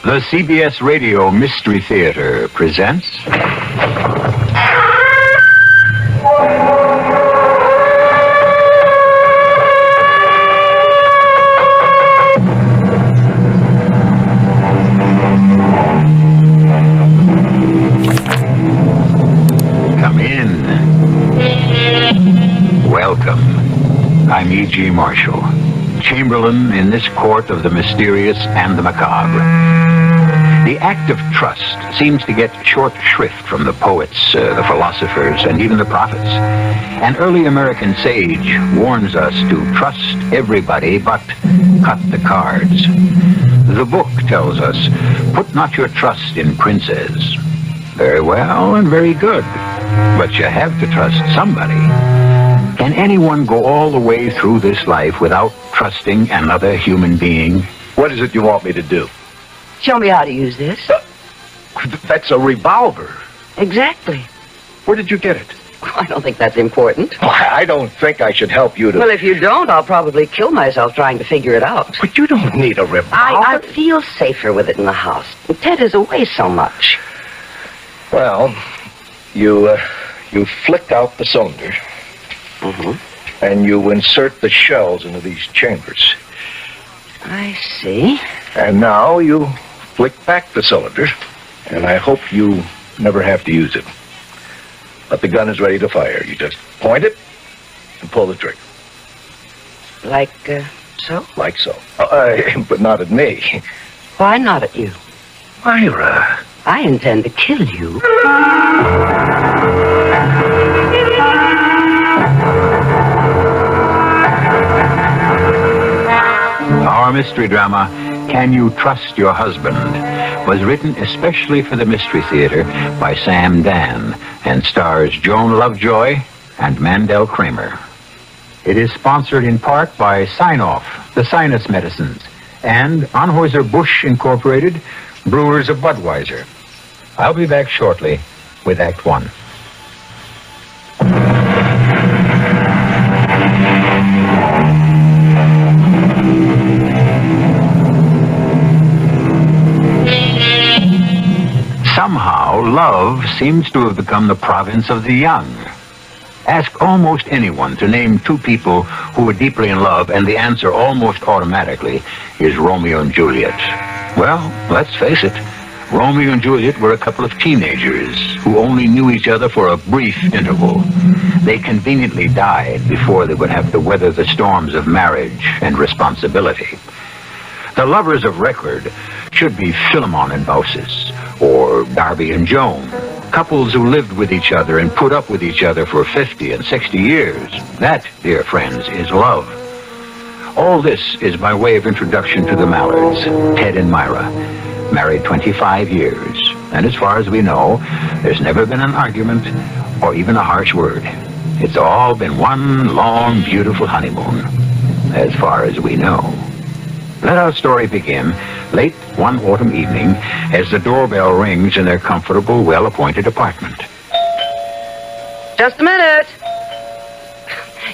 The CBS Radio Mystery Theater presents... Come in. Welcome. I'm E.G. Marshall, Chamberlain in this court of the mysterious and the macabre. The act of trust seems to get short shrift from the poets, the philosophers, and even the prophets. An early American sage warns us to trust everybody but cut the cards. The book tells us, put not your trust in princes. Very well and very good, but you have to trust somebody. Can anyone go all the way through this life without trusting another human being? What is it you want me to do? Show me how to use this. That's a revolver. Exactly. Where did you get it? Well, I don't think that's important. I don't think I should help you to... Well, if you don't, I'll probably kill myself trying to figure it out. But you don't need a revolver. I feel safer with it in the house. Ted is away so much. Well, you flick out the cylinder. Mm-hmm. And you insert the shells into these chambers. I see. And now you flick back the cylinder, and I hope you never have to use it. But the gun is ready to fire. You just point it and pull the trigger. Like, so? Like so. But not at me. Why not at you? Myra. I intend to kill you. Our mystery drama, Can You Trust Your Husband, was written especially for the Mystery Theater by Sam Dan and stars Joan Lovejoy and Mandel Kramer. It is sponsored in part by Sign-Off, the sinus medicines, and Anheuser-Busch Incorporated, brewers of Budweiser. I'll be back shortly with Act One. Somehow, love seems to have become the province of the young. Ask almost anyone to name two people who were deeply in love, and the answer almost automatically is Romeo and Juliet. Well, let's face it, Romeo and Juliet were a couple of teenagers who only knew each other for a brief interval. They conveniently died before they would have to weather the storms of marriage and responsibility. The lovers of record should be Philemon and Baucis, or Darby and Joan, couples who lived with each other and put up with each other for 50 and 60 years. That, dear friends, is love. All this is by way of introduction to the Mallards, Ted and Myra, married 25 years. And as far as we know, there's never been an argument or even a harsh word. It's all been one long, beautiful honeymoon, as far as we know. Let our story begin late one autumn evening as the doorbell rings in their comfortable, well-appointed apartment. Just a minute.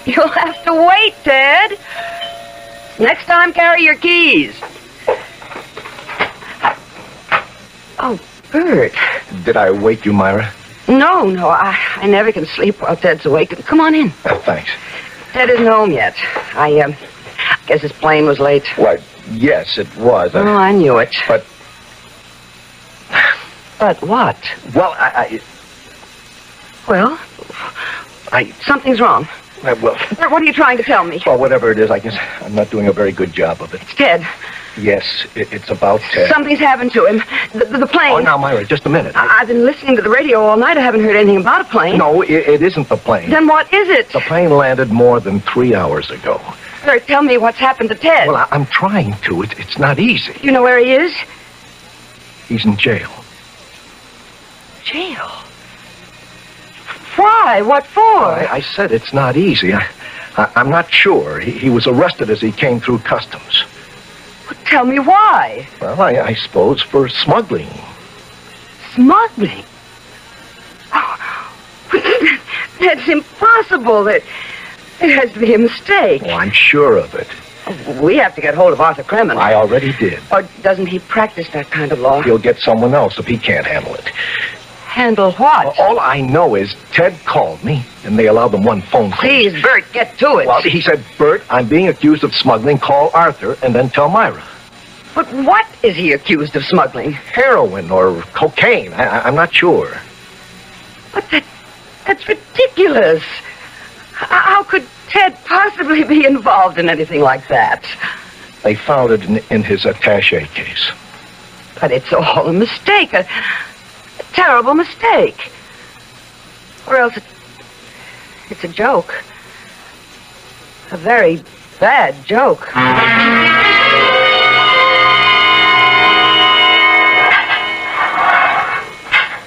You'll have to wait, Ted. Next time, carry your keys. Oh, Bert. Did I wake you, Myra? No, I never can sleep while Ted's awake. Come on in. Thanks. Ted isn't home yet. I guess his plane was late. Why, yes, it was. Oh, I knew it. But... But what? Well, Well, something's wrong. well, Bert, what are you trying to tell me? well, whatever it is, I guess I'm not doing a very good job of it. It's Ted. Yes, it's about Ted. Something's happened to him. The plane. Oh, now, Myra, just a minute. I've been listening to the radio all night. I haven't heard anything about a plane. No, it isn't the plane. Then what is it? The plane landed more than 3 hours ago. Bert, tell me what's happened to Ted. Well, I'm trying to. It's not easy. You know where he is? He's in jail. Jail? Why? What for? I said it's not easy. I'm not sure. He was arrested as he came through customs. Well, tell me why. Well, I suppose for smuggling. Smuggling? Oh, that's impossible. It has to be a mistake. Oh, I'm sure of it. We have to get hold of Arthur Kremen. I already did. Or doesn't he practice that kind of law? He'll get someone else if he can't handle it. Handle what? Well, all I know is Ted called me, and they allowed them one phone call. Please, Bert, get to it. Well, he said, Bert, I'm being accused of smuggling. Call Arthur and then tell Myra. But what is he accused of smuggling? Heroin or cocaine. I'm not sure. But that's ridiculous. How could Ted possibly be involved in anything like that? They found it in his attaché case. But it's all a mistake. A terrible mistake. Or else it's a joke. A very bad joke.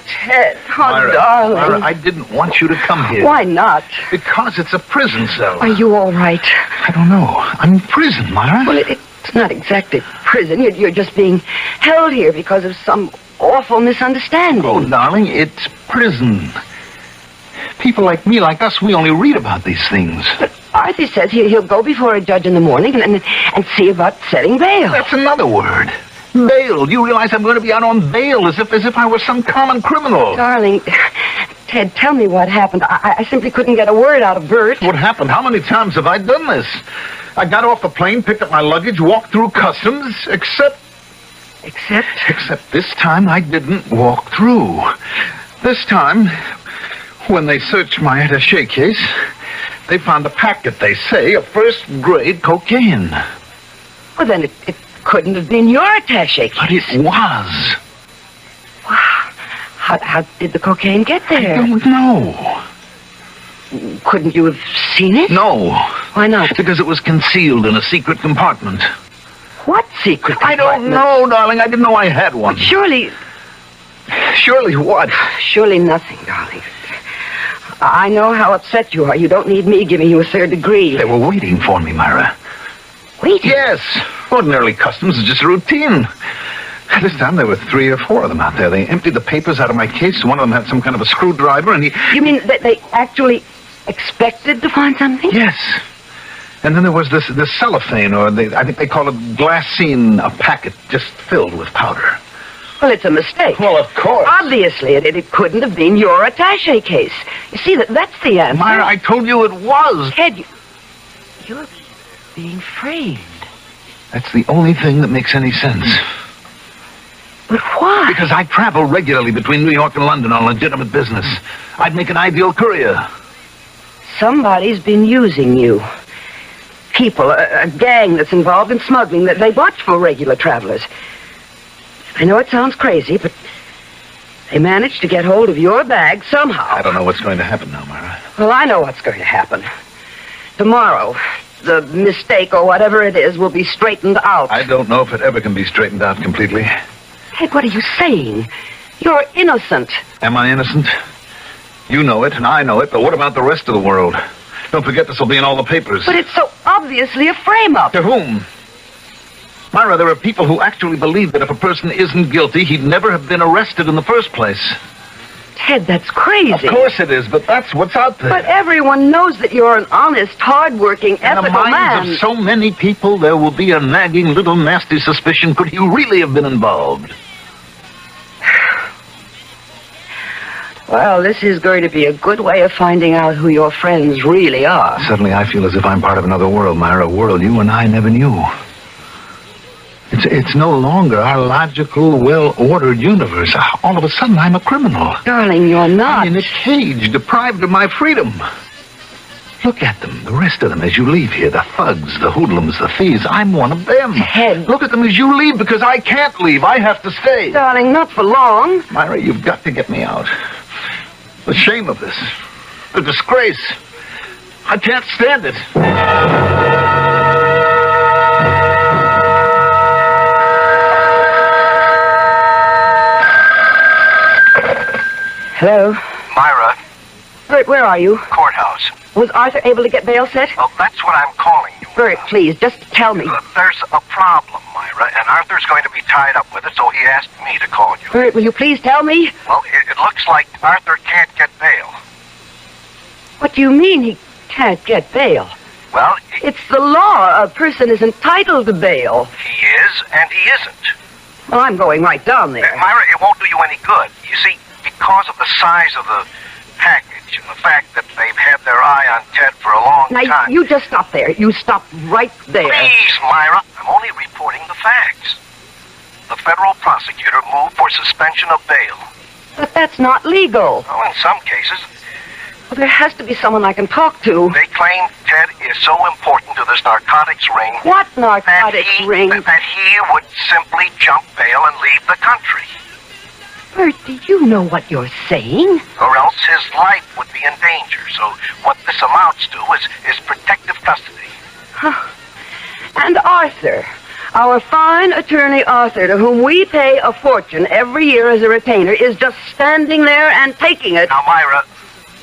Ted, oh, Myra, darling. Myra, I didn't want you to come here. Why not? Because it's a prison cell. Are you all right? I don't know. I'm in prison, Myra. Well, it's not exactly prison. You're just being held here because of some awful misunderstanding. Oh, darling, it's prison. People like me, like us, we only read about these things. But Arthur says he'll go before a judge in the morning and see about setting bail. That's another word. Bail. Do you realize I'm going to be out on bail as if I were some common criminal? Darling, Ted, tell me what happened. I simply couldn't get a word out of Bert. What happened? How many times have I done this? I got off the plane, picked up my luggage, walked through customs, except this time I didn't walk through. This time, when they searched my attaché case, they found a packet, they say, of first-grade cocaine. Well, then it couldn't have been your attaché case. But it was. Wow. How did the cocaine get there? I don't know. Couldn't you have seen it? No. Why not? Because it was concealed in a secret compartment. What secret I don't compartment? know, darling. I didn't know I had one. But surely... Surely what? Surely nothing, darling. I know how upset you are. You don't need me giving you a third degree. They were waiting for me, Myra. Waiting? Yes. Ordinarily, customs is just routine. This time there were 3 or 4 of them out there. They emptied the papers out of my case. One of them had some kind of a screwdriver, and he... You mean that they actually expected to find something? Yes. And then there was this cellophane, or I think they call it glassine, a packet just filled with powder. Well, it's a mistake. Well, of course. Obviously, it couldn't have been your attaché case. You see, that's the answer. Myra, I told you it was. Ted, you're being framed. That's the only thing that makes any sense. But why? Because I travel regularly between New York and London on legitimate business. I'd make an ideal courier. Somebody's been using you. People, a gang that's involved in smuggling, that they watch for regular travelers. I know it sounds crazy, but they managed to get hold of your bag somehow. I don't know what's going to happen now, Myra. Well, I know what's going to happen. Tomorrow, the mistake or whatever it is will be straightened out. I don't know if it ever can be straightened out completely. Ted, what are you saying? You're innocent. Am I innocent? You know it, and I know it, but what about the rest of the world? Don't forget this will be in all the papers. But it's so obviously a frame-up. To whom? Myra, there are people who actually believe that if a person isn't guilty, he'd never have been arrested in the first place. Ted, that's crazy. Of course it is, but that's what's out there. But everyone knows that you're an honest, hard-working, ethical in the minds man. of so many people, there will be a nagging little nasty suspicion. Could he really have been involved? Well, this is going to be a good way of finding out who your friends really are. Suddenly I feel as if I'm part of another world, Myra, a world you and I never knew. It's no longer our logical, well-ordered universe. All of a sudden, I'm a criminal. Darling, you're not. I'm in a cage, deprived of my freedom. Look at them, the rest of them, as you leave here. The thugs, the hoodlums, the thieves. I'm one of them. Ted. Look at them as you leave, because I can't leave. I have to stay. Darling, not for long. Myra, you've got to get me out. The shame of this. The disgrace. I can't stand it. Hello? Myra, Bert, where are you? courthouse. Was Arthur able to get bail set? Well, that's what I'm calling you. Bert, please, just tell me. There's a problem, Myra, and Arthur's going to be tied up with it, so he asked me to call you. Bert, will you please tell me? Well, it looks like Arthur can't get bail. What do you mean he can't get bail? Well, It's the law. A person is entitled to bail. he is and he isn't. Well, I'm going right down there. Myra, it won't do you any good. You see, because of the size of the package and the fact that they've had their eye on Ted for a long Now, time... you just stop there. You stop right there. Please, Myra. I'm only reporting the facts. The federal prosecutor moved for suspension of bail. But that's not legal. Well, in some cases, Well, there has to be someone I can talk to. they claim Ted is so important to this narcotics ring What narcotics ring? that he would simply jump bail and leave the country. Bert, do you know what you're saying? Or else his life would be in danger. So what this amounts to is protective custody. And Arthur, our fine attorney Arthur, to whom we pay a fortune every year as a retainer, is just standing there and taking it. Now, Myra,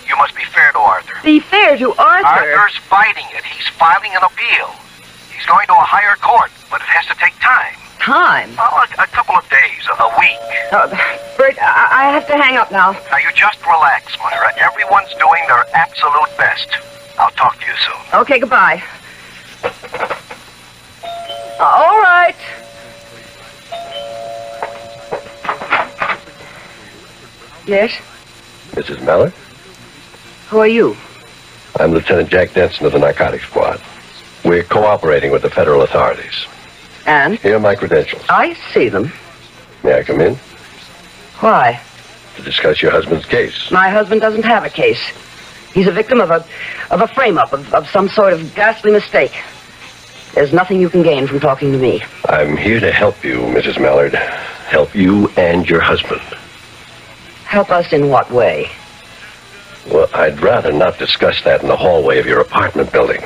you must be fair to Arthur. Be fair to Arthur. Arthur's fighting it. He's filing an appeal. He's going to a higher court, but it has to take time. Time. Well, a couple of days, a week. Bert, I have to hang up now. Now, you just relax, Myra. Everyone's doing their absolute best. I'll talk to you soon. Okay, goodbye. All right. Yes? Mrs. Mallard? Who are you? I'm Lieutenant Jack Denson of the Narcotics Squad. We're cooperating with the federal authorities. And? Here are my credentials. I see them. May I come in? Why? To discuss your husband's case. My husband doesn't have a case. He's a victim of a frame-up, of some sort of ghastly mistake. There's nothing you can gain from talking to me. I'm here to help you, Mrs. Mallard. Help you and your husband. Help us in what way? Well, I'd rather not discuss that in the hallway of your apartment building.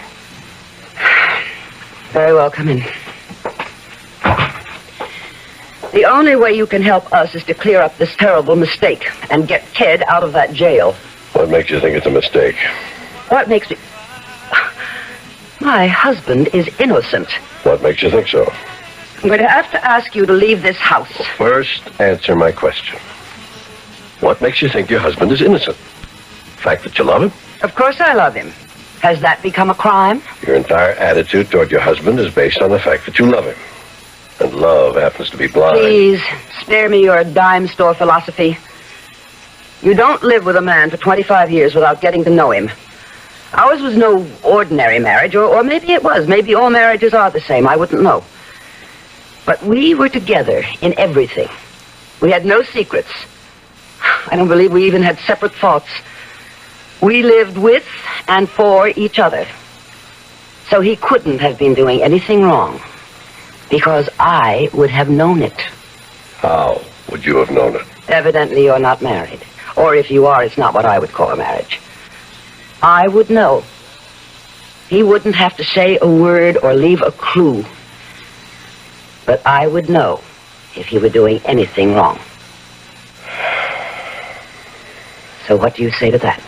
Very well, come in. The only way you can help us is to clear up this terrible mistake and get Ted out of that jail. What makes you think it's a mistake? What makes me... My husband is innocent. What makes you think so? I'm going to have to ask you to leave this house. First, answer my question. What makes you think your husband is innocent? The fact that you love him? Of course I love him. Has that become a crime? Your entire attitude toward your husband is based on the fact that you love him. And love happens to be blind. Please, spare me your dime store philosophy. You don't live with a man for 25 years without getting to know him. Ours was no ordinary marriage, or maybe it was. Maybe all marriages are the same. I wouldn't know. But we were together in everything. We had no secrets. I don't believe we even had separate thoughts. We lived with and for each other. So he couldn't have been doing anything wrong, because I would have known it. How would you have known it? Evidently, you're not married. Or if you are, it's not what I would call a marriage. I would know. He wouldn't have to say a word or leave a clue. But I would know if he were doing anything wrong. So what do you say to that?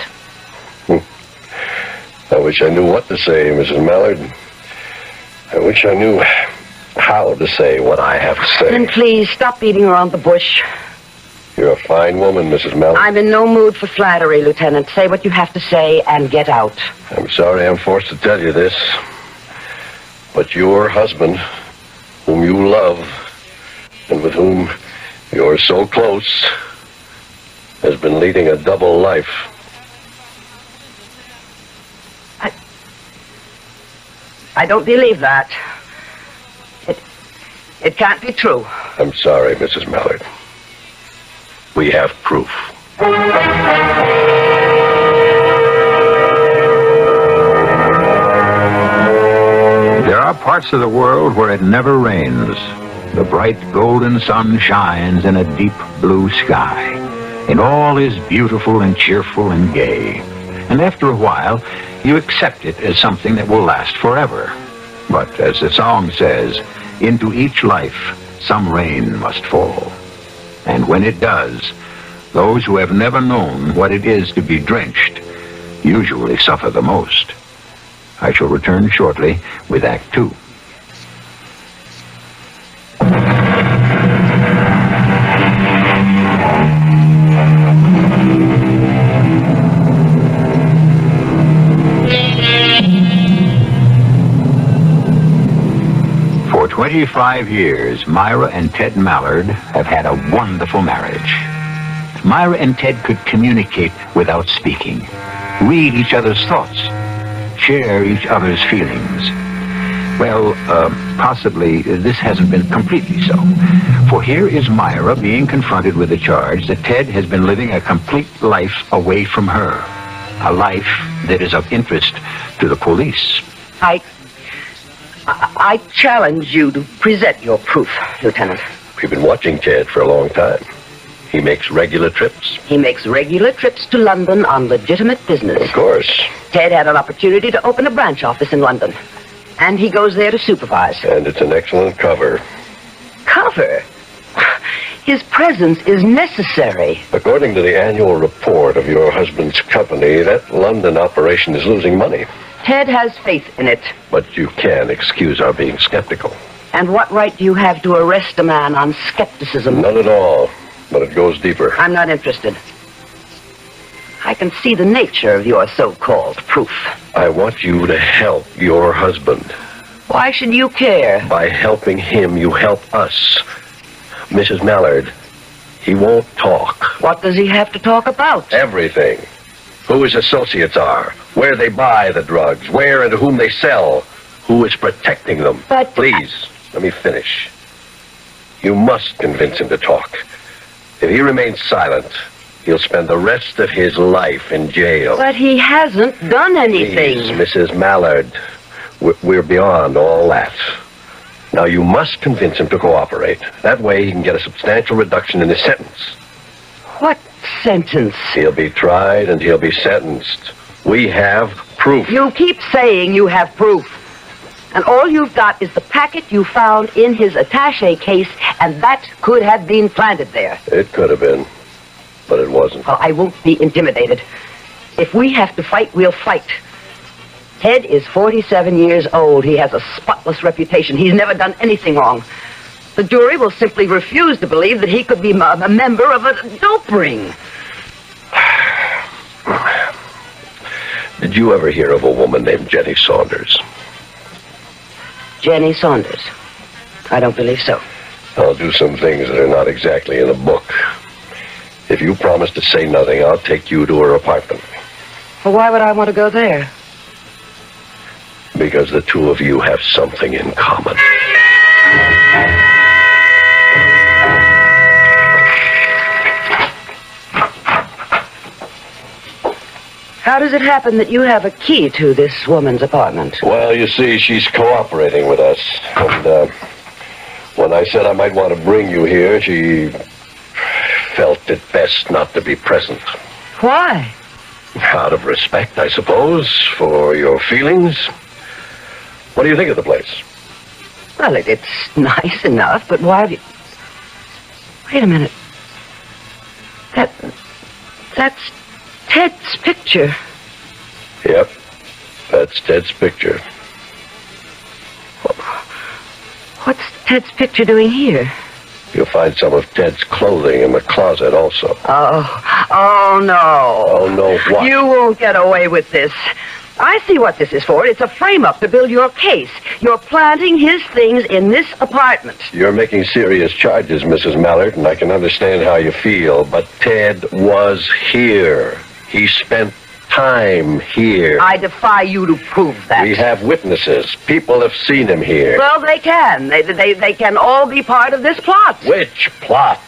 I wish I knew what to say, Mrs. Mallard. I wish I knew how to say what I have to say. Then please, stop beating around the bush. You're a fine woman, Mrs. Mallard. I'm in no mood for flattery, Lieutenant. Say what you have to say and get out. I'm sorry I'm forced to tell you this, but your husband, whom you love, and with whom you're so close, has been leading a double life. I don't believe that. It can't be true. I'm sorry, Mrs. Mallard. We have proof. There are parts of the world where it never rains. The bright golden sun shines in a deep blue sky, and all is beautiful and cheerful and gay. And after a while, you accept it as something that will last forever. But as the song says, into each life some rain must fall. And when it does, those who have never known what it is to be drenched usually suffer the most. I shall return shortly with Act 2. 25 years, Myra and Ted Mallard have had a wonderful marriage. Myra and Ted could communicate without speaking, read each other's thoughts, share each other's feelings. Well, possibly this hasn't been completely so. For here is Myra being confronted with the charge that Ted has been living a complete life away from her. A life that is of interest to the police. I challenge you to present your proof, Lieutenant. We've been watching Ted for a long time. He makes regular trips. He makes regular trips to London on legitimate business. Of course. Ted had an opportunity to open a branch office in London. And he goes there to supervise. And it's an excellent cover. Cover? His presence is necessary. According to the annual report of your husband's company, that London operation is losing money. Ted has faith in it. But you can excuse our being skeptical. And what right do you have to arrest a man on skepticism? None at all. But it goes deeper. I'm not interested. I can see the nature of your so-called proof. I want you to help your husband. Why should you care? By helping him, you help us. Mrs. Mallard, he won't talk. What does he have to talk about? Everything. Who his associates are, where they buy the drugs, where and to whom they sell, who is protecting them. But... Please, let me finish. You must convince him to talk. If he remains silent, he'll spend the rest of his life in jail. But he hasn't done anything. Please, Mrs. Mallard, we're beyond all that. Now, you must convince him to cooperate. That way he can get a substantial reduction in his sentence. What sentence? He'll be tried and he'll be sentenced. We have proof. You keep saying you have proof. And all you've got is the packet you found in his attaché case, and that could have been planted there. It could have been, but it wasn't. Well, I won't be intimidated. If we have to fight, we'll fight. Ted is 47 years old. He has a spotless reputation. He's never done anything wrong. The jury will simply refuse to believe that he could be a member of a dope ring. Did you ever hear of a woman named Jenny Saunders? Jenny Saunders? I don't believe so. I'll do some things that are not exactly in a book. If you promise to say nothing, I'll take you to her apartment. Well, why would I want to go there? Because the two of you have something in common. How does it happen that you have a key to this woman's apartment? Well, you see, she's cooperating with us. And when I said I might want to bring you here, she felt it best not to be present. Why? Out of respect, I suppose, for your feelings. What do you think of the place? Well, it's nice enough, but why have you... Wait a minute. That's Ted's picture. Yep, that's Ted's picture. What's Ted's picture doing here? You'll find some of Ted's clothing in the closet also. Oh, no. Oh, no, what? You won't get away with this. I see what this is for. It's a frame-up to build your case. You're planting his things in this apartment. You're making serious charges, Mrs. Mallard, and I can understand how you feel, but Ted was here. He spent time here. I defy you to prove that. We have witnesses. People have seen him here. Well, they can. They can all be part of this plot. Which plot?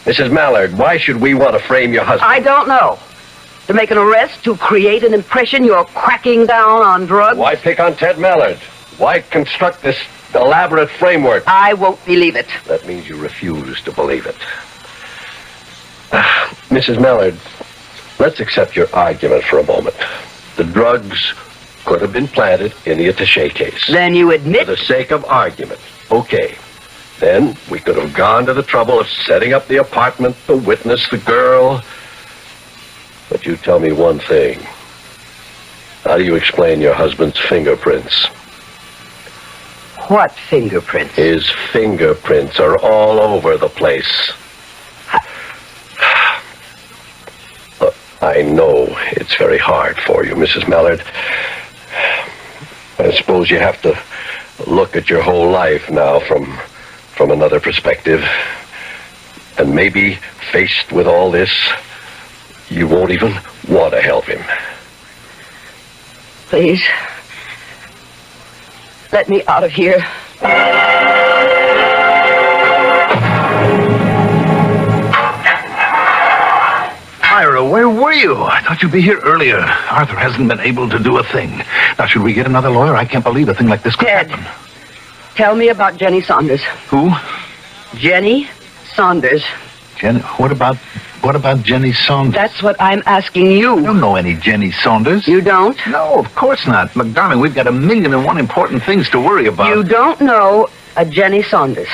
Mrs. Mallard, why should we want to frame your husband? I don't know. To make an arrest, to create an impression you're cracking down on drugs? Why pick on Ted Mallard? Why construct this elaborate framework? I won't believe it. That means you refuse to believe it. Mrs. Mallard, let's accept your argument for a moment. The drugs could have been planted in the attaché case. Then you admit... For the sake of argument. Okay. Then we could have gone to the trouble of setting up the apartment, the witness, the girl. But you tell me one thing. How do you explain your husband's fingerprints? What fingerprints? His fingerprints are all over the place. I know it's very hard for you, Mrs. Mallard. I suppose you have to look at your whole life now from another perspective. And maybe, faced with all this, you won't even want to help him. Please, let me out of here. Myra, where were you? I thought you'd be here earlier. Arthur hasn't been able to do a thing. Now, should we get another lawyer? I can't believe a thing like this could Ted, happen. tell me about Jenny Saunders. Who? Jenny Saunders. Jenny? What about Jenny Saunders? That's what I'm asking you. I don't know any Jenny Saunders. You don't? No, of course not. Look, darling, we've got 1,000,001 important things to worry about. You don't know a Jenny Saunders.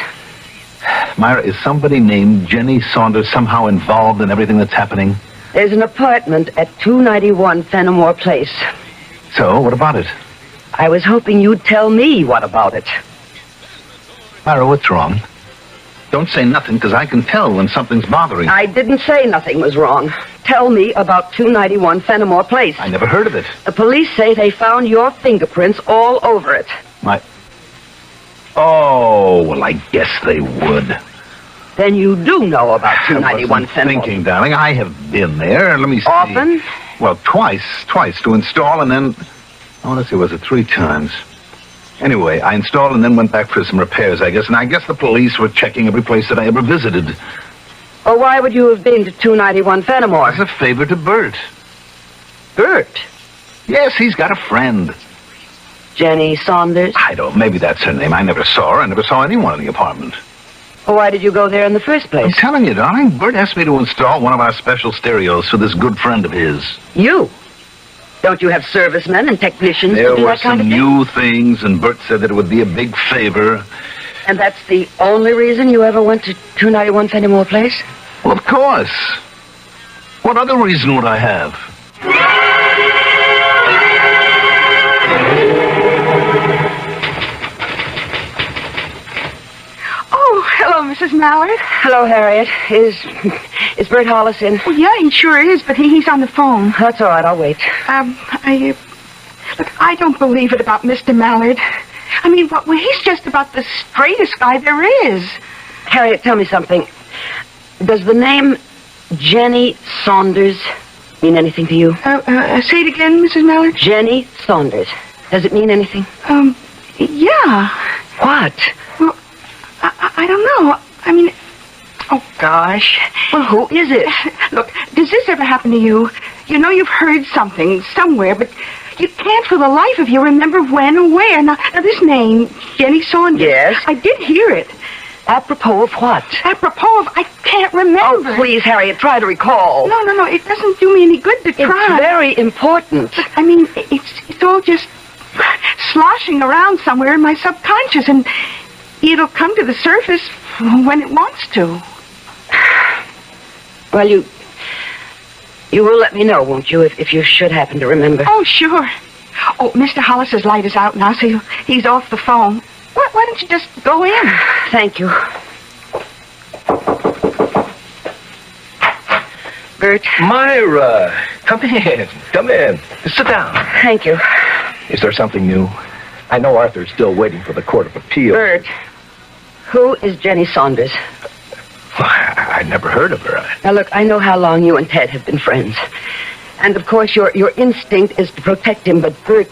Myra, is somebody named Jenny Saunders somehow involved in everything that's happening? There's an apartment at 291 Fenimore Place. So, what about it? I was hoping you'd tell me what about it. Myra, what's wrong? Don't say nothing, because I can tell when something's bothering you. I didn't say nothing was wrong. Tell me about 291 Fenimore Place. I never heard of it. The police say they found your fingerprints all over it. Oh, well, I guess they would. Then you do know about I 291 wasn't Fenimore. thinking, darling. I have been there. Let me see. Often? Well, twice to install and then... Oh, let's see, was it 3 times? Anyway, I installed and then went back for some repairs, I guess. And I guess the police were checking every place that I ever visited. Well, why would you have been to 291 Fenimore? As a favor to Bert. Bert. Yes, he's got a friend. Jenny Saunders. Maybe that's her name. I never saw her. I never saw anyone in the apartment. Well, why did you go there in the first I'm place? telling you, darling, Bert asked me to install one of our special stereos for this good friend of his. You? Don't you have servicemen and technicians There to do were that kind some of thing? new things, and Bert said that it would be a big favor. And that's the only reason you ever went to 291 Fenimore Place? Well, of course. What other reason would I have? Oh, hello, Mrs. Mallard. Hello, Harriet. Is Bert Hollis in? Well, yeah, he sure is, but he's on the phone. That's all right. I'll wait. Look, I don't believe it about Mr. Mallard. I mean, well, he's just about the straightest guy there is. Harriet, tell me something. Does the name Jenny Saunders mean anything to you? Say it again, Mrs. Mallard. Jenny Saunders. Does it mean anything? Yeah. What? Well, I don't know. I mean, oh, gosh. Well, who is it? Look, does this ever happen to you? You know you've heard something somewhere, but you can't for the life of you remember when or where. Now this name, Jenny Saunders. Yes? I did hear it. Apropos of what? Apropos of, I can't remember. Oh, please, Harriet, try to recall. No. It doesn't do me any good to try. It's very important. I mean, it's all just sloshing around somewhere in my subconscious, and it'll come to the surface when it wants to. Well, you will let me know, won't you, if you should happen to remember? Oh, sure. Oh, Mr. Hollis's light is out now, so he's off the phone. Why don't you just go in? Thank you. Bert. Myra, come in. Sit down. Thank you. Is there something new? I know Arthur's still waiting for the Court of Appeal. Bert, who is Jenny Saunders? I never heard of her. Now, look, I know how long you and Ted have been friends. And, of course, your instinct is to protect him, but Bert...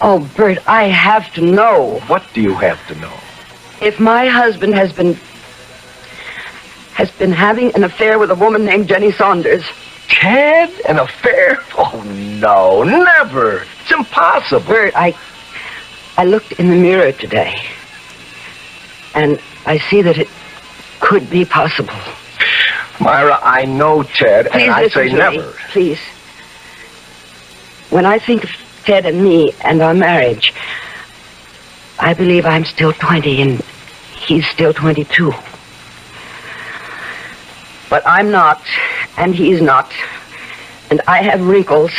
Oh, Bert, I have to know. What do you have to know? If my husband has been having an affair with a woman named Jenny Saunders... Ted? An affair? Oh, no, never. It's impossible. Bert, I looked in the mirror today, and I see that it could be possible. Myra, I know Ted, Please and I listen say to never. me, please. When I think of Ted and me and our marriage, I believe I'm still 20 and he's still 22. But I'm not, and he's not. And I have wrinkles,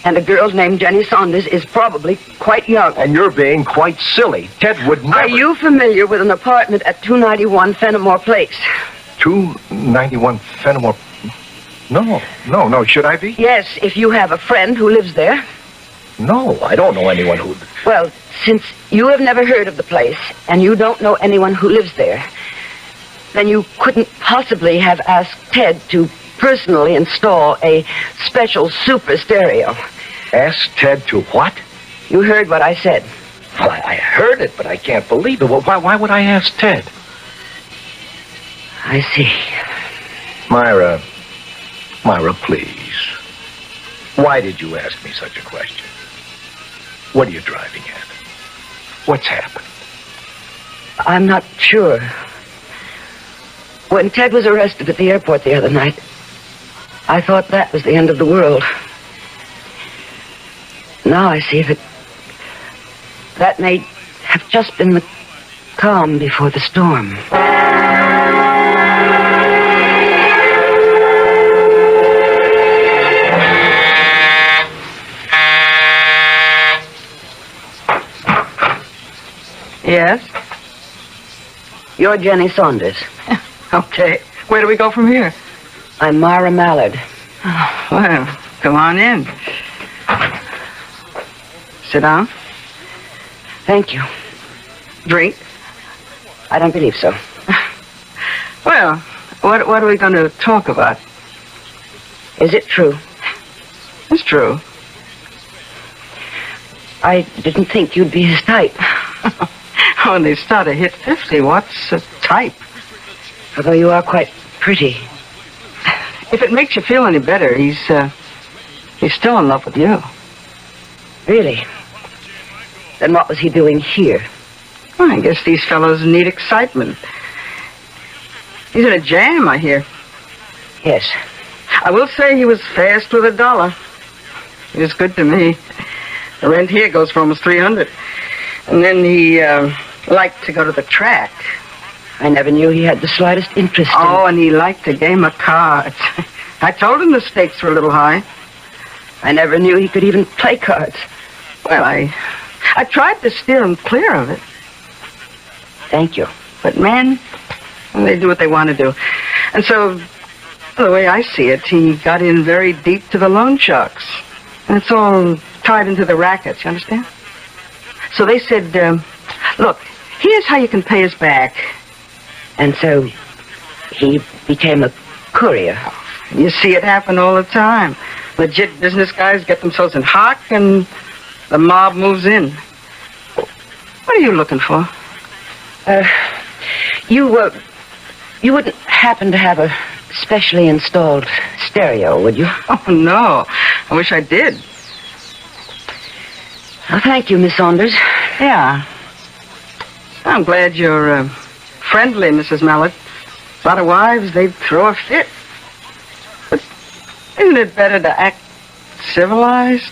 and a girl named Jenny Saunders is probably quite young. And you're being quite silly. Ted would never... Are you familiar with an apartment at 291 Fenimore Place? 291 Fenimore... No. Should I be? Yes, if you have a friend who lives there. No, I don't know anyone who... Well, Since you have never heard of the place, and you don't know anyone who lives there, then you couldn't possibly have asked Ted to personally install a special super stereo. Ask Ted to what? You heard what I said. Well, I heard it, but I can't believe it. Well, why would I ask Ted? I see. Myra, please. Why did you ask me such a question? What are you driving at? What's happened? I'm not sure. When Ted was arrested at the airport the other night, I thought that was the end of the world. Now I see that may have just been the calm before the storm. Yes? You're Jenny Saunders. Okay. Where do we go from here? I'm Myra Mallard. Oh, well, come on in. Sit down. Thank you. Drink? I don't believe so. Well, what are we going to talk about? Is it true? It's true. I didn't think you'd be his type. When they start to hit 50, what's a type? Although you are quite pretty. If it makes you feel any better, he's still in love with you. Really? Then what was he doing here? Well, I guess these fellows need excitement. He's in a jam, I hear. Yes. I will say he was fast with $1. He was good to me. The rent here goes for almost $300. And then he liked to go to the track. I never knew he had the slightest interest in... Oh, and he liked a game of cards. I told him the stakes were a little high. I never knew he could even play cards. Well, I tried to steer him clear of it. Thank you. But men, they do what they want to do. And so, the way I see it, he got in very deep to the loan sharks. And it's all tied into the rackets, you understand? So they said, look, here's how you can pay us back. And so he became a courier. You see it happen all the time. Legit business guys get themselves in hock and the mob moves in. What are you looking for? You wouldn't happen to have a specially installed stereo, would you? Oh, no. I wish I did. Well, thank you, Miss Saunders. Yeah. I'm glad you're friendly, Mrs. Mallard. A lot of wives, they'd throw a fit. But isn't it better to act civilized?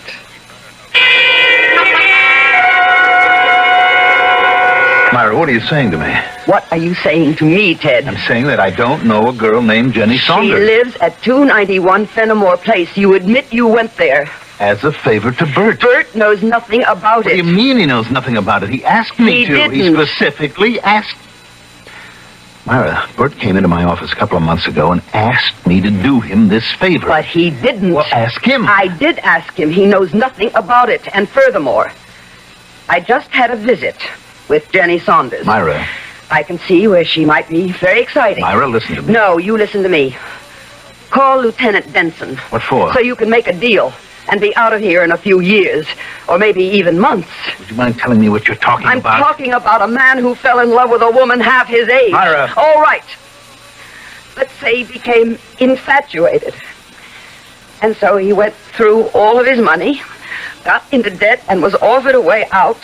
Myra, what are you saying to me? What are you saying to me, Ted? I'm saying that I don't know a girl named Jenny Saunders. She lives at 291 Fenimore Place. You admit you went there. As a favor to Bert. Bert knows nothing about What do you mean he knows nothing about it? He asked me He to. didn't. He specifically asked... Myra, Bert came into my office a couple of months ago and asked me to do him this favor. But he didn't. Well, ask him. I did ask him. He knows nothing about it. And furthermore, I just had a visit with Jenny Saunders. Myra. I can see where she might be very exciting. Myra, listen to me. No, you listen to me. Call Lieutenant Benson. What for? So you can make a deal and be out of here in a few years, or maybe even months. Would you mind telling me what you're talking I'm about? talking about a man who fell in love with a woman half his age. Myra. All right. Let's say he became infatuated. And so he went through all of his money, got into debt, and was offered a way out,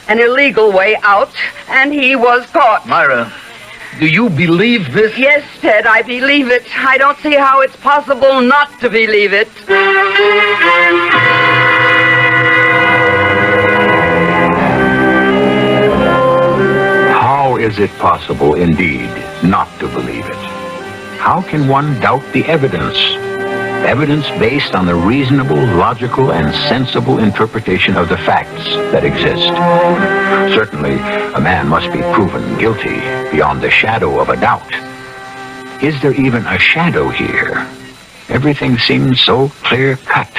an illegal way out, and he was caught. Myra, do you believe this? Yes, Ted, I believe it. I don't see how it's possible not to believe it. How is it possible, indeed, not to believe it? How can one doubt the evidence? Evidence based on the reasonable, logical, and sensible interpretation of the facts that exist. Certainly, a man must be proven guilty beyond the shadow of a doubt. Is there even a shadow here? Everything seems so clear-cut.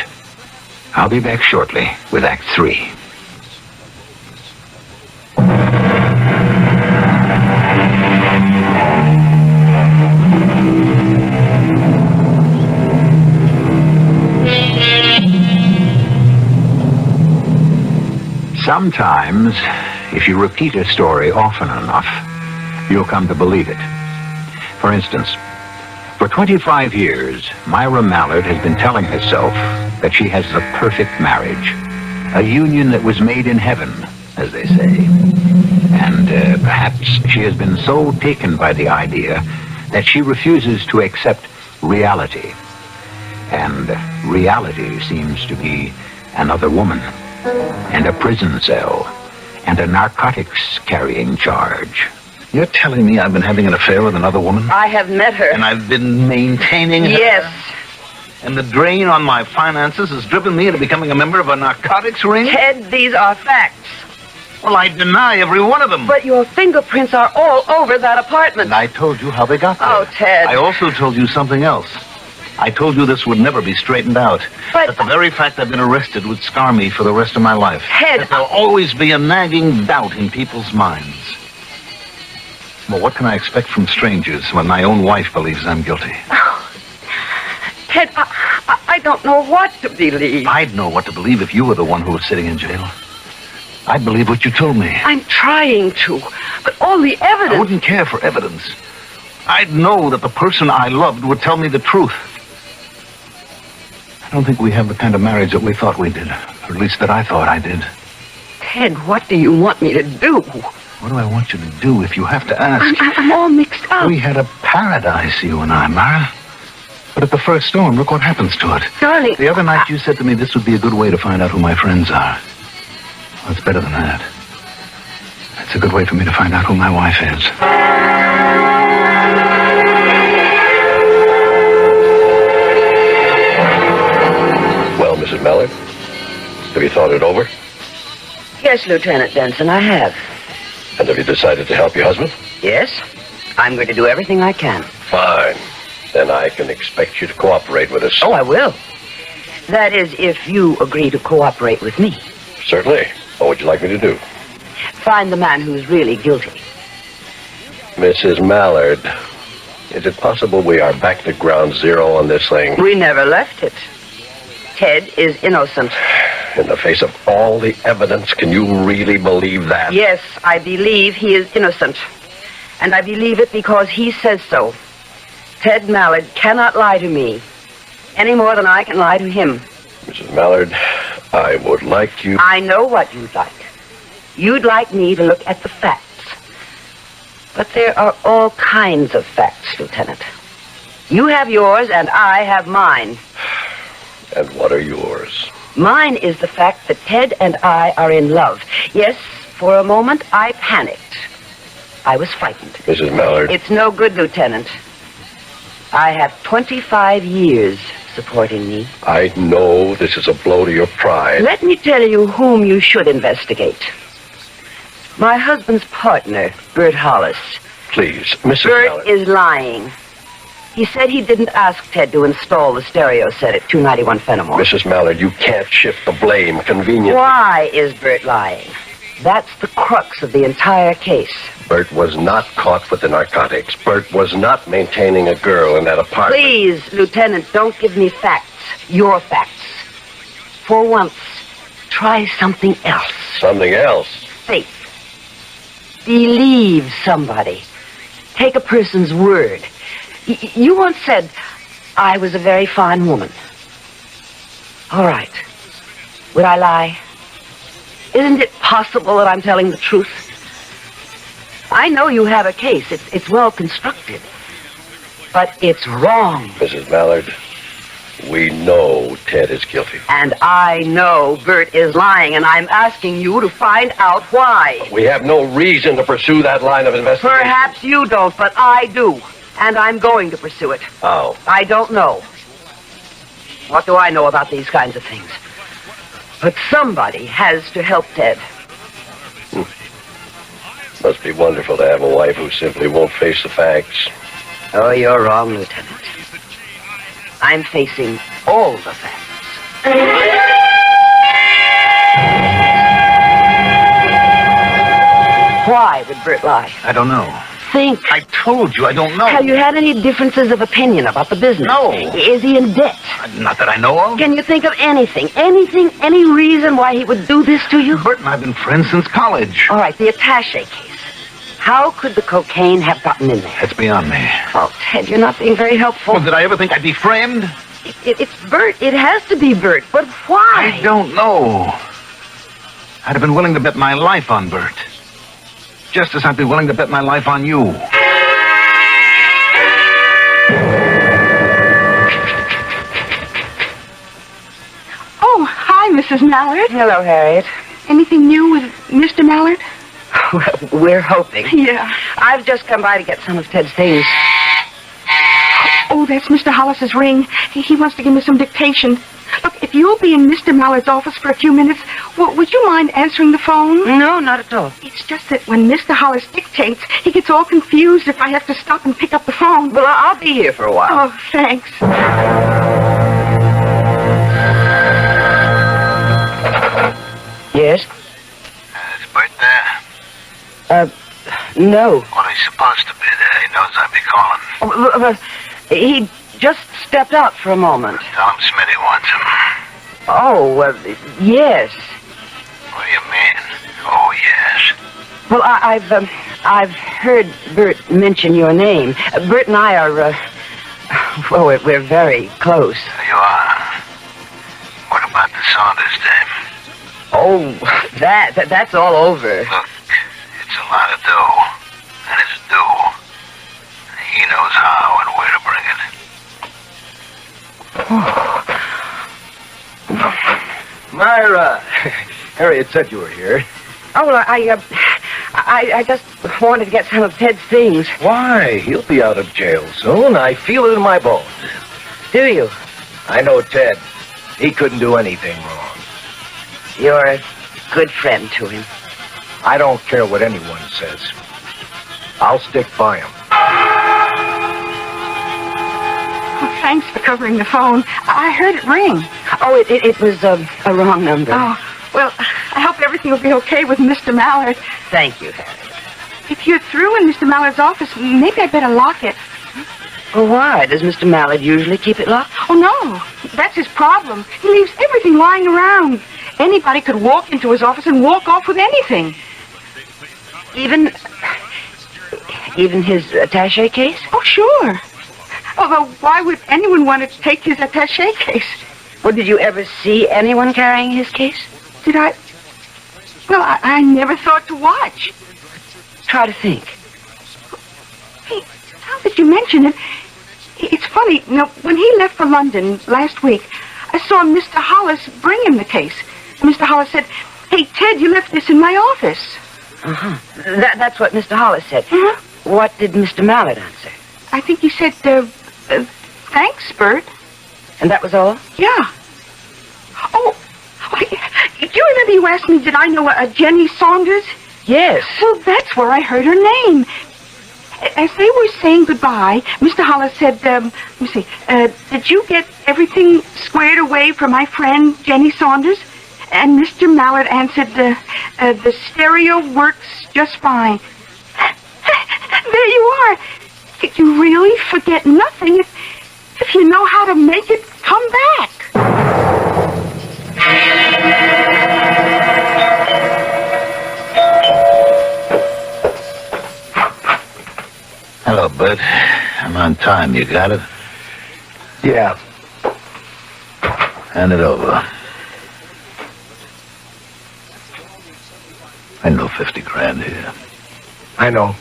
I'll be back shortly with Act 3. Sometimes, if you repeat a story often enough, you'll come to believe it. For instance, for 25 years, Myra Mallard has been telling herself that she has the perfect marriage, a union that was made in heaven, as they say. And perhaps she has been so taken by the idea that she refuses to accept reality. And reality seems to be another woman, and a prison cell, and a narcotics-carrying charge. You're telling me I've been having an affair with another woman? I have met her. And I've been maintaining her? Yes. And the drain on my finances has driven me into becoming a member of a narcotics ring? Ted, these are facts. Well, I deny every one of them. But your fingerprints are all over that apartment. And I told you how they got there. Oh, Ted. I also told you something else. I told you this would never be straightened out. But that the very fact I've been arrested would scar me for the rest of my life. Ted, that there'll always be a nagging doubt in people's minds. Well, what can I expect from strangers when my own wife believes I'm guilty? Oh, Ted, I don't know what to believe. I'd know what to believe if you were the one who was sitting in jail. I'd believe what you told me. I'm trying to, but all the evidence... I wouldn't care for evidence. I'd know that the person I loved would tell me the truth. I don't think we have the kind of marriage that we thought we did. Or at least that I thought I did. Ted, what do you want me to do? What do I want you to do if you have to ask? I'm all mixed up. We had a paradise, you and I, Myra. But at the first storm, look what happens to it. Darling... The other night you said to me this would be a good way to find out who my friends are. Well, it's better than that. It's a good way for me to find out who my wife is. Well, Mrs. Mallard, have you thought it over? Yes, Lieutenant Denson, I have. And have you decided to help your husband? Yes, I'm going to do everything I can. Fine. Then I can expect you to cooperate with us. Oh, I will. That is, if you agree to cooperate with me. Certainly. What would you like me to do? Find the man who's really guilty. Mrs. Mallard, is it possible we are back to ground zero on this thing? We never left it. Ted is innocent. In the face of all the evidence, can you really believe that? Yes, I believe he is innocent. And I believe it because he says so. Ted Mallard cannot lie to me any more than I can lie to him. Mrs. Mallard, I would like you... I know what you'd like. You'd like me to look at the facts. But there are all kinds of facts, Lieutenant. You have yours and I have mine. And what are yours? Mine is the fact that Ted and I are in love. Yes, for a moment I panicked. I was frightened. Mrs. Mallard... It's no good, Lieutenant. I have 25 years supporting me. I know this is a blow to your pride. Let me tell you whom you should investigate. My husband's partner, Bert Hollis. Please, Mrs. Bert Mallard. is lying. He said he didn't ask Ted to install the stereo set at 291 Fenimore. Mrs. Mallard, you can't shift the blame conveniently. Why is Bert lying? That's the crux of the entire case. Bert was not caught with the narcotics. Bert was not maintaining a girl in that apartment. Please, Lieutenant, don't give me facts. Your facts. For once, try something else. Something else? Faith. Believe somebody. Take a person's word. You once said, I was a very fine woman. All right. Would I lie? Isn't it possible that I'm telling the truth? I know you have a case. It's well constructed. But it's wrong. Mrs. Mallard, we know Ted is guilty. And I know Bert is lying, and I'm asking you to find out why. We have no reason to pursue that line of investigation. Perhaps you don't, but I do. And I'm going to pursue it. How? I don't know. What do I know about these kinds of things? But somebody has to help Ted. Must be wonderful to have a wife who simply won't face the facts. Oh, you're wrong, Lieutenant. I'm facing all the facts. Why would Bert lie? I don't know. think? I told you, I don't know. Have you had any differences of opinion about the business? No. Is he in debt? Not that I know of. Can you think of anything, any reason why he would do this to you? Bert and I have been friends since college. All right, the attaché case. How could the cocaine have gotten in there? That's beyond me. Oh, Ted, you're not being very helpful. Well, did I ever think I'd be framed? It's Bert. It has to be Bert. But why? I don't know. I'd have been willing to bet my life on Bert. Just as I'd be willing to bet my life on you. Oh, hi, Mrs. Mallard. Hello, Harriet. Anything new with Mr. Mallard? Well, we're hoping. Yeah. I've just come by to get some of Ted's things. Oh, that's Mr. Hollis's ring. He wants to give me some dictation. Look, if you'll be in Mr. Mallard's office for a few minutes, would you mind answering the phone? No, not at all. It's just that when Mr. Hollis dictates, he gets all confused if I have to stop and pick up the phone. Well, I'll be here for a while. Oh, thanks. Yes? Is Bert there? No. Well, he's supposed to be there. He knows I'll be calling. He just stepped out for a moment. Tell him Smitty wants him. Oh, yes. What do you mean? Oh, yes. Well, I've heard Bert mention your name. Bert and I are, well, we're very close. There you are. What about the Saunders dame? Oh, that's all over. Look, it's a lot of dough. And it's due. He knows how and where to bring it. Myra, Harriet said you were here. Oh, well, I just wanted to get some of Ted's things. Why? He'll be out of jail soon. I feel it in my bones. Do you? I know Ted. He couldn't do anything wrong. You're a good friend to him. I don't care what anyone says. I'll stick by him. Oh, thanks for covering the phone. I heard it ring. Oh, it was a wrong number. Oh, well, I hope everything will be okay with Mr. Mallard. Thank you, Harriet. If you're through in Mr. Mallard's office, maybe I'd better lock it. Well, why? Does Mr. Mallard usually keep it locked? Oh, no. That's his problem. He leaves everything lying around. Anybody could walk into his office and walk off with anything. Even his attaché case? Oh, sure. Although, why would anyone want to take his attaché case? Well, did you ever see anyone carrying his case? Did I? Well, I never thought to watch. Try to think. Hey, now that you mention it, it's funny. Now, when he left for London last week, I saw Mr. Hollis bring him the case. Mr. Hollis said, "Hey, Ted, you left this in my office." Uh-huh. That's what Mr. Hollis said. Uh-huh. What did Mr. Mallard answer? I think he said, thanks, Bert. And that was all? Yeah. Oh, do you remember you asked me, did I know a Jenny Saunders? Yes. Well, that's where I heard her name. As they were saying goodbye, Mr. Hollis said, let me see, did you get everything squared away for my friend Jenny Saunders? And Mr. Mallard answered, the stereo works just fine. There you are. You really forget nothing if you know how to make it come back. Hello, Bert. I'm on time. You got it? Yeah. Hand it over. I know 50 grand here. I know.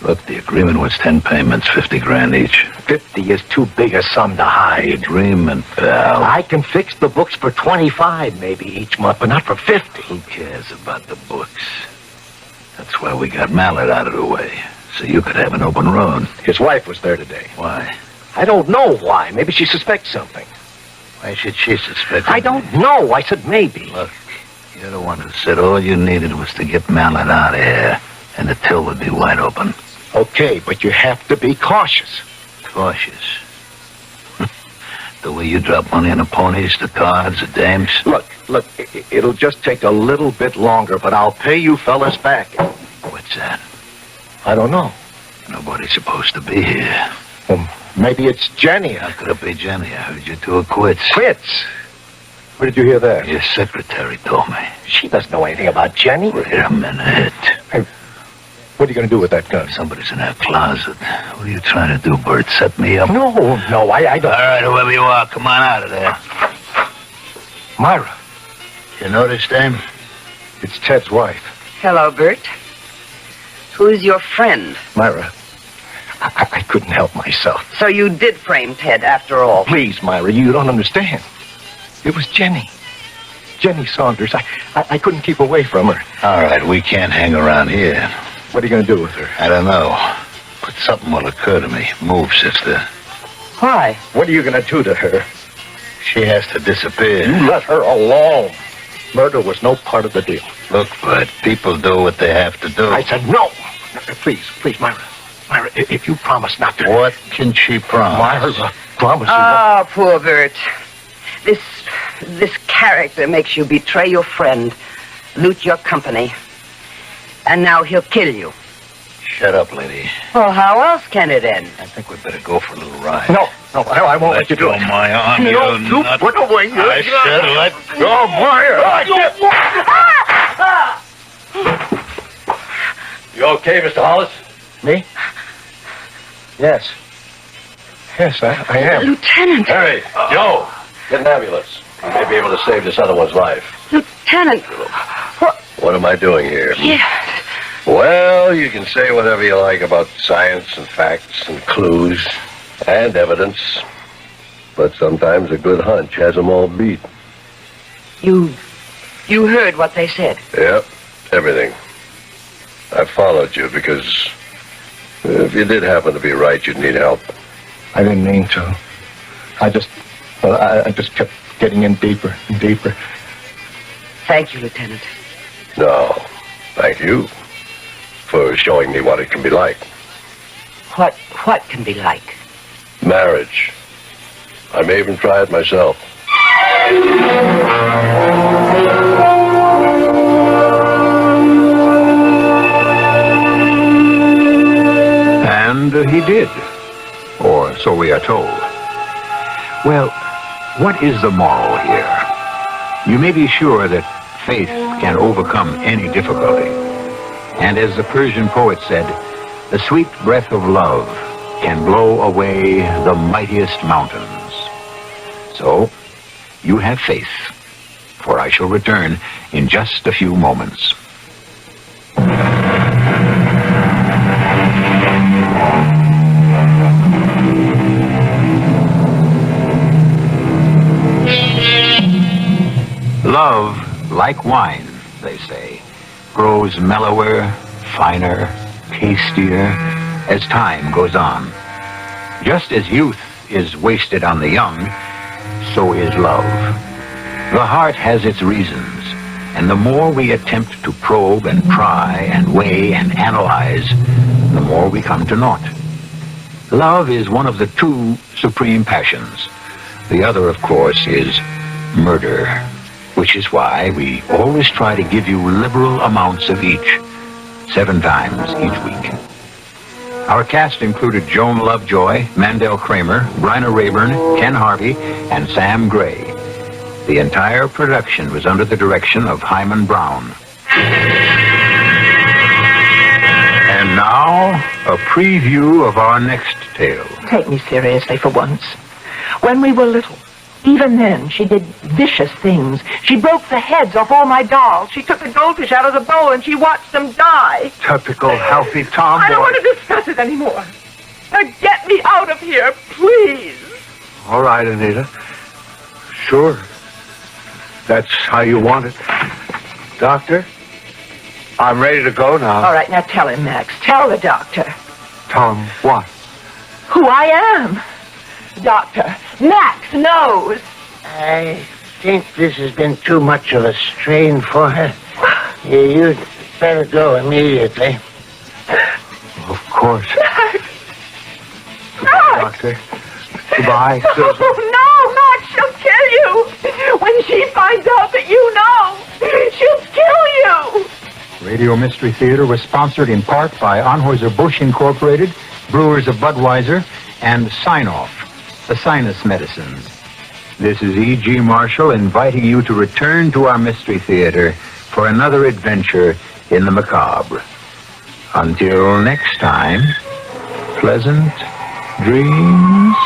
Look, the agreement was 10 payments, 50 grand each. 50 is too big a sum to hide. Agreement, pal. I can fix the books for 25 maybe each month, but not for 50. Who cares about the books? That's why we got Mallard out of the way, so you could have an open road. His wife was there today. Why? I don't know why. Maybe she suspects something. Why should she suspect? I don't know. I said maybe. Look, you're the one who said all you needed was to get Mallard out of here, and the till would be wide open. Okay, but you have to be cautious. Cautious? The way you drop money on the ponies, the cards, the dames? Look, it'll just take a little bit longer, but I'll pay you fellas back. What's that? I don't know. Nobody's supposed to be here. Well, maybe it's Jenny. How could it be Jenny? I heard you two are quits. Quits? Where did you hear that? Your secretary told me. She doesn't know anything about Jenny. Wait a minute. Hey, what are you going to do with that gun? Somebody's in that closet. What are you trying to do, Bert? Set me up? No, I don't. All right, whoever you are, come on out of there. Myra. You know this dame? It's Ted's wife. Hello, Bert. Who's your friend? Myra. I couldn't help myself. So you did frame Ted after all. Please, Myra, you don't understand. It was Jenny. Jenny Saunders. I couldn't keep away from her. All right, we can't hang around here. What are you going to do with her? I don't know. But something will occur to me. Move, sister. Why? What are you going to do to her? She has to disappear. You let her alone. Murder was no part of the deal. Look, Bert, people do what they have to do. I said no. Please, Myra. Myra, if you promise not to... What can she promise? Myra, promise you... Oh, poor Bert. This character makes you betray your friend, loot your company, and now he'll kill you. Shut up, lady. Well, how else can it end? I think we'd better go for a little ride. No, I won't let you do it. My arm, No, you nut. put away your... I said let go, Myra. You okay, Mr. Hollis? Me? Yes. Yes, I am. Lieutenant! Harry, Joe, get an ambulance. We may be able to save this other one's life. Lieutenant! What am I doing here? Yes. Well, you can say whatever you like about science and facts and clues and evidence, but sometimes a good hunch has them all beat. You heard what they said? Yep, everything. I followed you because if you did happen to be right, you'd need help. I didn't mean to. I just kept getting in deeper and deeper. Thank you, Lieutenant. No, thank you for showing me what it can be like. What can be like? Marriage. I may even try it myself. And he did. Or so we are told. Well, what is the moral here? You may be sure that faith can overcome any difficulty. And as the Persian poet said, the sweet breath of love can blow away the mightiest mountains. So, you have faith, for I shall return in just a few moments. Love, like wine, they say, grows mellower, finer, tastier as time goes on. Just as youth is wasted on the young, so is love. The heart has its reasons, and the more we attempt to probe and pry and weigh and analyze, the more we come to naught. Love is one of the two supreme passions. The other, of course, is murder, which is why we always try to give you liberal amounts of each, 7 times each week. Our cast included Joan Lovejoy, Mandel Kramer, Bryna Rayburn, Ken Harvey, and Sam Gray. The entire production was under the direction of Hyman Brown. And now, a preview of our next tale. Take me seriously for once. When we were little, even then, she did vicious things. She broke the heads off all my dolls. She took the goldfish out of the bowl and she watched them die. Typical healthy tomboy. I don't want to discuss it anymore. Now get me out of here, please. All right, Anita. Sure. That's how you want it. Doctor, I'm ready to go now. All right, now tell him, Max. Tell the doctor. Tell him what? Who I am. Doctor, Max knows. I think this has been too much of a strain for her. You'd better go immediately. Of course. Max! Doctor. Goodbye. Oh, no, Max, she'll kill you. When she finds out that you know, she'll kill you. Radio Mystery Theater was sponsored in part by Anheuser-Busch Incorporated, Brewers of Budweiser, and Sign-Off, the sinus medicine. This is E.G. Marshall inviting you to return to our Mystery Theater for another adventure in the macabre. Until next time, pleasant dreams.